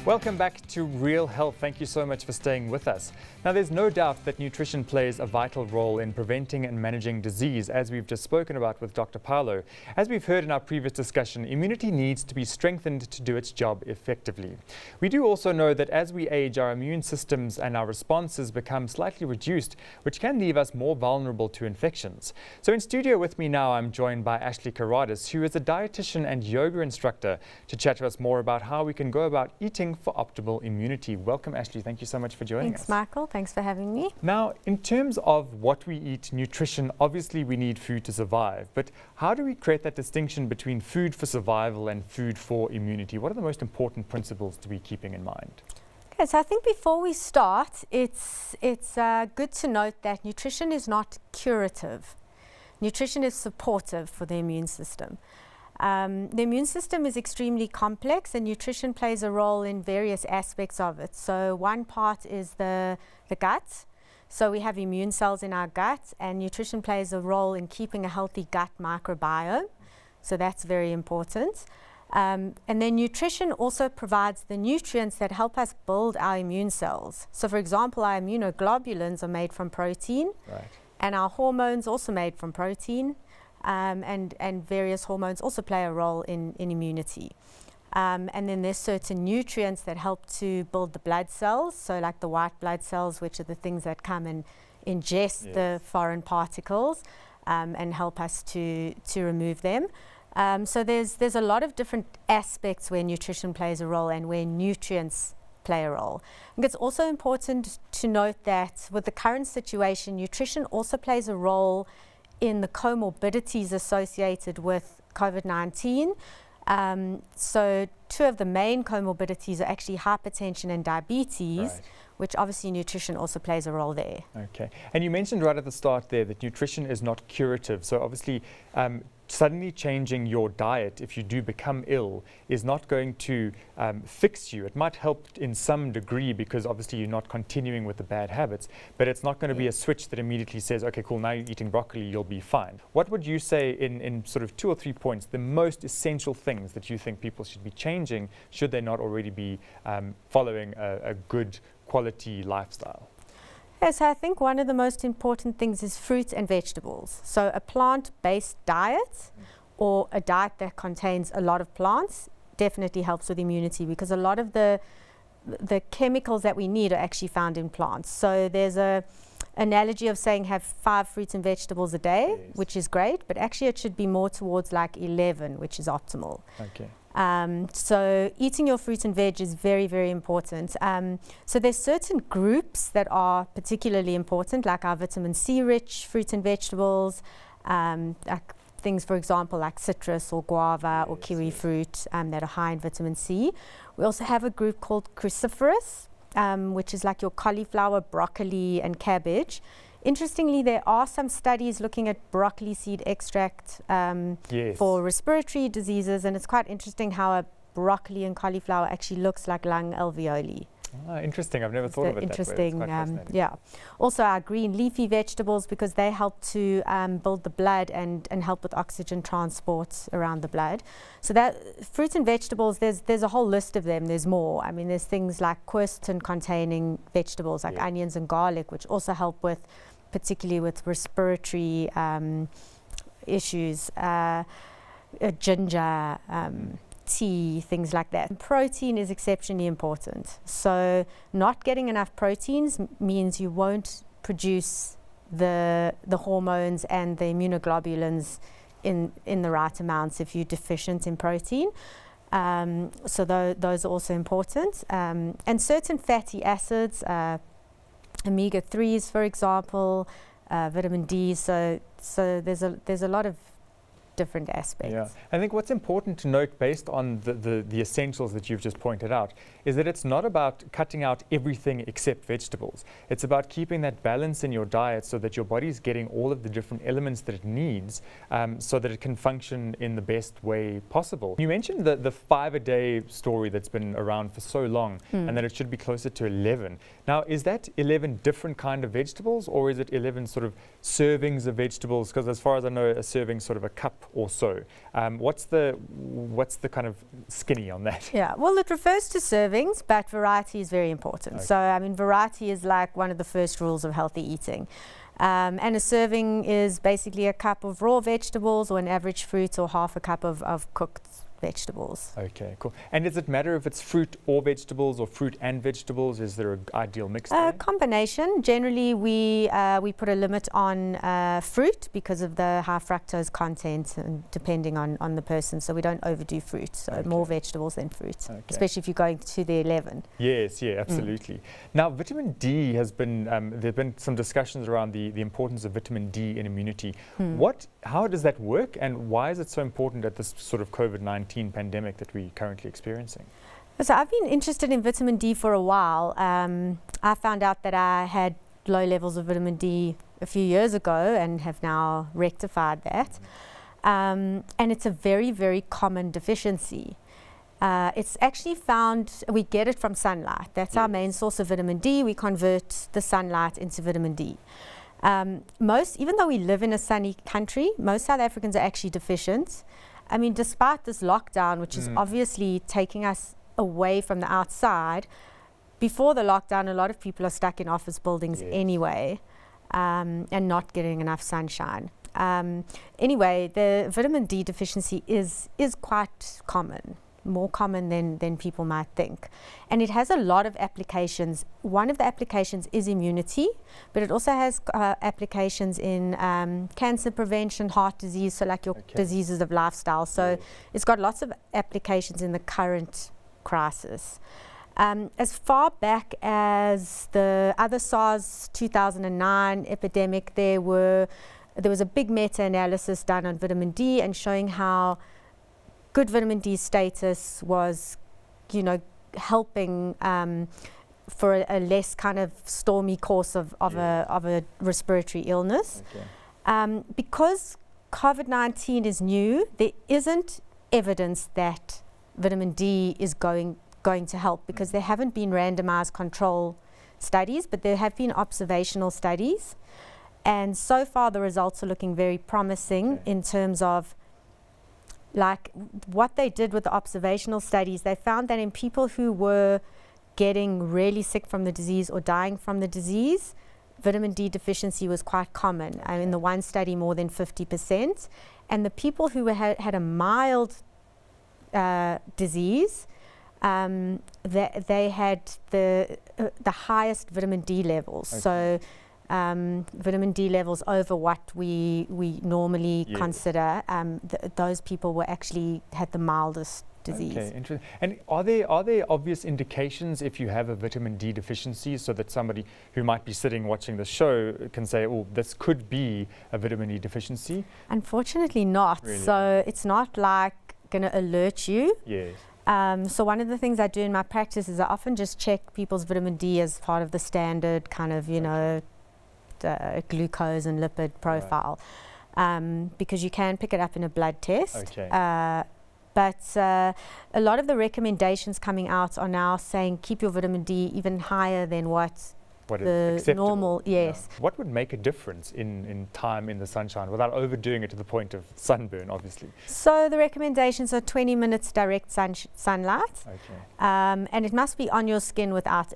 Welcome back to Real Health. Thank you so much for staying with us. Now, there's no doubt that nutrition plays a vital role in preventing and managing disease, as we've just spoken about with Dr. Paulo. As we've heard in our previous discussion, immunity needs to be strengthened to do its job effectively. We do also know that as we age, our immune systems and our responses become slightly reduced, which can leave us more vulnerable to infections. So in studio with me now, I'm joined by Ashley Karadis, who is a dietitian and yoga instructor, to chat to us more about how we can go about eating for optimal immunity. Welcome, Ashley. Thank you so much for joining us. Thanks, Michael. Thanks for having me. Now, in terms of what we eat, nutrition, obviously we need food to survive, but how do we create that distinction between food for survival and food for immunity? What are the most important principles to be keeping in mind? Okay, so I think before we start, it's good to note that nutrition is not curative. Nutrition is supportive for the immune system. The immune system is extremely complex, and nutrition plays a role in various aspects of it. So one part is the gut. So we have immune cells in our gut, and nutrition plays a role in keeping a healthy gut microbiome. So that's very important. And then nutrition also provides the nutrients that help us build our immune cells. So for example, our immunoglobulins are made from protein, Right. and our hormones also made from protein. And various hormones also play a role in immunity. And then there's certain nutrients that help to build the blood cells, so like the white blood cells, which are the things that come and ingest the foreign particles and help us to remove them. So there's a lot of different aspects where nutrition plays a role and where nutrients play a role. I think it's also important to note that with the current situation, nutrition also plays a role in the comorbidities associated with COVID-19. So two of the main comorbidities are actually hypertension and diabetes, Right. which obviously nutrition also plays a role there. Okay. And you mentioned right at the start there that nutrition is not curative. So obviously, suddenly changing your diet if you do become ill is not going to fix you. It might help in some degree because obviously you're not continuing with the bad habits, but it's not going to be a switch that immediately says, okay, cool, now you're eating broccoli, you'll be fine. What would you say in sort of 2 or 3 points, the most essential things that you think people should be changing should they not already be following a good quality lifestyle? Yes, I think one of the most important things is fruits and vegetables. So a plant-based diet or a diet that contains a lot of plants definitely helps with immunity, because a lot of the chemicals that we need are actually found in plants. So there's a analogy of saying have 5 fruits and vegetables a day, Yes. which is great, but actually it should be more towards like 11, which is optimal. Okay. So eating your fruits and veg is very, very important. So there's certain groups that are particularly important, like our vitamin C rich fruits and vegetables, like things, for example, like citrus or guava or kiwi fruit that are high in vitamin C. We also have a group called cruciferous, which is like your cauliflower, broccoli, and cabbage. Interestingly, there are some studies looking at broccoli seed extract for respiratory diseases, and it's quite interesting how a broccoli and cauliflower actually looks like lung alveoli. Ah, interesting. I've never thought of it that way. It's quite fascinating. Yeah. Also our green leafy vegetables, because they help to build the blood and help with oxygen transport around the blood. So that fruits and vegetables, there's a whole list of them. There's more. I mean, there's things like quercetin containing vegetables like onions and garlic, which also help with, particularly with respiratory issues, ginger, tea, things like that. Protein is exceptionally important. So not getting enough proteins means you won't produce the hormones and the immunoglobulins in the right amounts if you're deficient in protein. So those are also important. And certain fatty acids, omega-3s, for example, vitamin D. So there's a lot of different aspects. Yeah, I think what's important to note based on the essentials that you've just pointed out is that it's not about cutting out everything except vegetables. It's about keeping that balance in your diet so that your body's getting all of the different elements that it needs so that it can function in the best way possible. You mentioned the 5 a day story that's been around for so long and that it should be closer to 11. Now, is that 11 different kind of vegetables, or is it 11 sort of servings of vegetables? Because as far as I know, a serving sort of a cup or so. What's the kind of skinny on that? Yeah, well, it refers to servings, but variety is very important. Okay. So, I mean, variety is like one of the first rules of healthy eating. And a serving is basically a cup of raw vegetables or an average fruit or half a cup of cooked vegetables. Okay, cool. And does it matter if it's fruit or vegetables or fruit and vegetables? Is there an ideal mix there? Combination. Generally, we put a limit on fruit because of the high fructose content, and depending on the person. So we don't overdo fruit. So Okay. more vegetables than fruit, Okay. especially if you're going to the 11. Yes, yeah, absolutely. Now, vitamin D has been, there have been some discussions around the importance of vitamin D in immunity. How does that work, and why is it so important at this sort of COVID-19 pandemic that we're currently experiencing? So I've been interested in vitamin D for a while. I found out that I had low levels of vitamin D a few years ago and have now rectified that. And it's a very, very common deficiency. It's actually found, we get it from sunlight. That's our main source of vitamin D. We convert the sunlight into vitamin D. Even though we live in a sunny country, most South Africans are actually deficient. I mean, despite this lockdown, which is obviously taking us away from the outside, before the lockdown, a lot of people are stuck in office buildings anyway, and not getting enough sunshine. Anyway, the vitamin D deficiency is quite common. More common than people might think. And it has a lot of applications. One of the applications is immunity, but it also has applications in cancer prevention, heart disease, so like your diseases of lifestyle. So it's got lots of applications in the current crisis. As far back as the other SARS 2009 epidemic, there was a big meta-analysis done on vitamin D and showing how good vitamin D status was, helping for a less kind of stormy course of a respiratory illness. Because COVID-19 is new, there isn't evidence that vitamin D is going to help, because there haven't been randomized control studies, but there have been observational studies. And so far the results are looking very promising in terms of like what they did with the observational studies. They found that in people who were getting really sick from the disease or dying from the disease, vitamin D deficiency was quite common. In the one study, more than 50%. And the people who had a mild disease, they had the highest vitamin D levels. So vitamin D levels over what we normally consider, those people were actually had the mildest disease. Okay, interesting. And are there obvious indications if you have a vitamin D deficiency, so that somebody who might be sitting watching the show can say, oh, this could be a vitamin D deficiency? Unfortunately not. Really? So it's not like going to alert you. Yes. So one of the things I do in my practice is I often just check people's vitamin D as part of the standard kind of, glucose and lipid profile, because you can pick it up in a blood test. But a lot of the recommendations coming out are now saying keep your vitamin D even higher than what is the normal. Yes. What would make a difference in time in the sunshine without overdoing it to the point of sunburn, obviously? So the recommendations are 20 minutes direct sunlight, and it must be on your skin without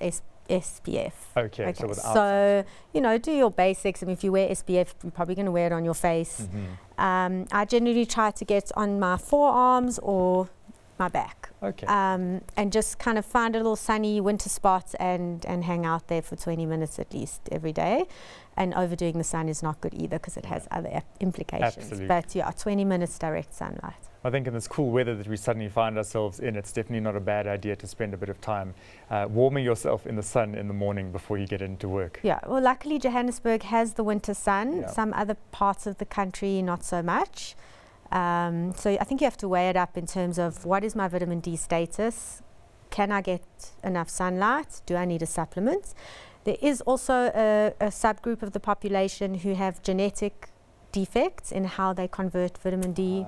SPF. Okay. So without. So, do your basics. I mean, if you wear SPF, you're probably going to wear it on your face. I generally try to get on my forearms or my back. And just kind of find a little sunny winter spot and hang out there for 20 minutes at least every day. And overdoing the sun is not good either, because it has other implications. Absolutely. But 20 minutes direct sunlight. I think in this cool weather that we suddenly find ourselves in, it's definitely not a bad idea to spend a bit of time warming yourself in the sun in the morning before you get into work. Yeah, well, luckily Johannesburg has the winter sun. Some other parts of the country, not so much. So I think you have to weigh it up in terms of what is my vitamin D status? Can I get enough sunlight? Do I need a supplement? There is also a subgroup of the population who have genetic defects in how they convert vitamin D.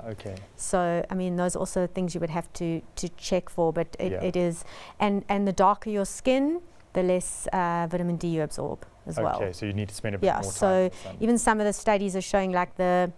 So, I mean, those are also things you would have to check for, but it is, and the darker your skin, the less vitamin D you absorb as well. Okay, so you need to spend a bit more time. So even some of the studies are showing like the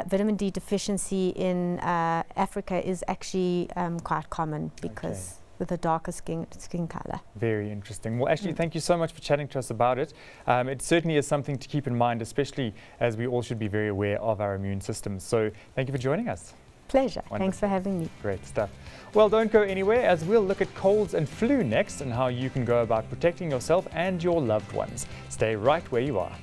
vitamin D deficiency in Africa is actually quite common because with a darker skin color. Very interesting. Well, Ashley, thank you so much for chatting to us about it. It certainly is something to keep in mind, especially as we all should be very aware of our immune systems. So thank you for joining us. Pleasure. Wonderful. Thanks for having me. Great stuff. Well, don't go anywhere, as we'll look at colds and flu next and how you can go about protecting yourself and your loved ones. Stay right where you are.